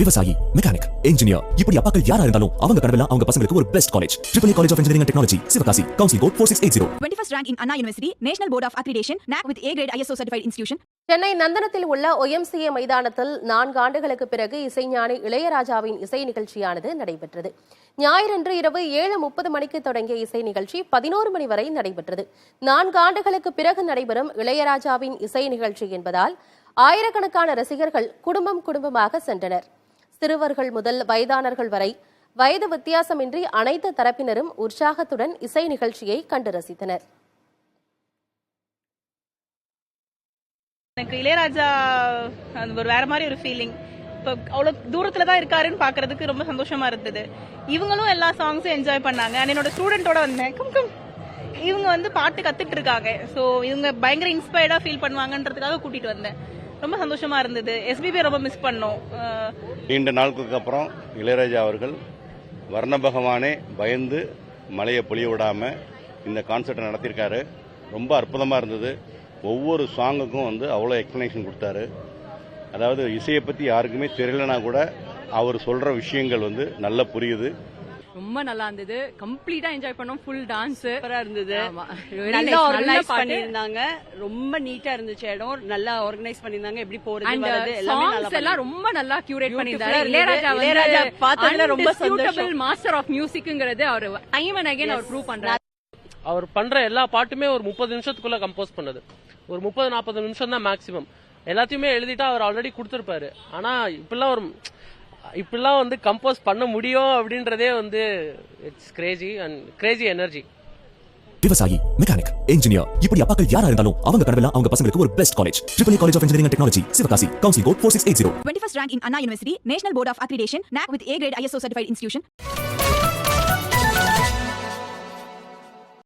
விவசாயி, mechanic, engineer, இப்படி அப்பாக்கள் யாரா இருந்தாலும் அவங்க கனவெல்லாம் அவங்க பசங்களுக்கு ஒரு best college. AAA College of Engineering and Technology, Sivakasi. Counseling code 4680. 21st rank in Anna University, National Board of Accreditation, NAC with A-grade ISO certified institution. Chennai நந்தனத்தில் உள்ள OMCA மைதானத்தில் 4 ஆண்டுகளுக்கு பிறகு இசைஞானி இளையராஜாவின் இசை நிகழ்ச்சியானது நடைபெற்றது. ஞாயிறன்று இரவு 7:30 மணிக்கு தொடங்கிய இசை நிகழ்ச்சி 11 மணி வரை நடைபெற்றது. 4 ஆண்டுகளுக்கு பிறகு நடைபெறும் இளையராஜாவின் இசை நிகழ்ச்சி என்பதால் ஆயிரக்கணக்கான ரசிகர்கள் குடும்பமாக சென்றனர். சிறுவர்கள் முதல் வயதானர்கள் வரை வயது வித்தியாசமின்றி அனைத்து தரப்பினரும் உற்சாகத்துடன் இசை நிகழ்ச்சியை கண்டு ரசித்தனர். எனக்கு இளையராஜா ஒரு வேற மாதிரி ஒரு ஃபீலிங். இப்போ அவ்வளவு தூரத்துல தான் இருக்காருன்னு பாக்குறதுக்கு ரொம்ப சந்தோஷமா இருந்தது. இவங்களும் எல்லா சாங்ஸும் என்ஜாய் பண்ணாங்க. என்னோட ஸ்டூடெண்டோட வந்தேன். இவங்க பாட்டு கத்துட்டு இருக்காங்க. ஸோ இவங்க பயங்கர இன்ஸ்பயர்டா ஃபீல் பண்ணுவாங்கன்றதுக்காக கூட்டிட்டு வந்தேன். ரொம்ப சந்தோஷமா இருந்தது. SPB ரொம்ப மிஸ் பண்ணோம். நீண்ட நாட்களுக்கு அப்புறம் இளையராஜா அவர்கள் வர்ண பகவானே பயந்து மழையை பொழிய விடாம இந்த கான்சர்ட்டை நடத்தியிருக்காரு. ரொம்ப அற்புதமா இருந்தது. ஒவ்வொரு சாங்குக்கும் அவ்வளோ எக்ஸ்பிளனேஷன் கொடுத்தாரு. அதாவது இசையை பத்தி யாருக்குமே தெரியலனா கூட அவர் சொல்ற விஷயங்கள் நல்லா புரியுது. ரொம்ப நல்லா இருந்தது. கம்ப்ளீட்டா என்ஜாய் பண்ணோம். ஃபுல் டான்ஸ் இருந்தது. நல்லா ஆர்கனைஸ் பண்ணிருந்தாங்க. ரொம்ப நீட்டா இருந்துச்சு இடம். நல்லா ஆர்கனைஸ் பண்ணிருந்தாங்க. எப்படி போறது வரது எல்லாமே எல்லாம் ரொம்ப நல்லா கியூரேட் பண்ணிருந்தாரு. இளையராஜா பார்த்ததுல ரொம்ப சந்தோஷம். மாஸ்டர் ஆஃப் மியூசிக்ங்கிறது அவர் டைம் அண்ட் அகைன் அவர் ப்ரூவ் பண்றாரு. அவர் பண்ற எல்லா பாட்டுமே ஒரு 30 நிமிஷத்துக்குள்ள கம்போஸ் பண்ணது. ஒரு 30-40 நிமிஷம் தான் மேக்சிமம். எல்லாத்தையுமே எழுதிட்டா அவர் ஆல்ரெடி கொடுத்திருப்பாரு. ஆனா இப்பெல்லாம் கம்போஸ் பண்ண முடியும் அப்படின்றதே it's Crazy and Crazy energy. விவசாயி, மெக்கானிக், இன்ஜினியர், இப்படி அப்பாக்கள் யாரா இருந்தாலும் அவங்க கனவெல்லாம் அவங்க பசங்களுக்கு ஒரு best college. AAA College of Engineering and Technology, Sivakasi. Counseling code 4680. 21st rank in Anna University, National Board of Accreditation, NAC with A-grade ISO certified institution.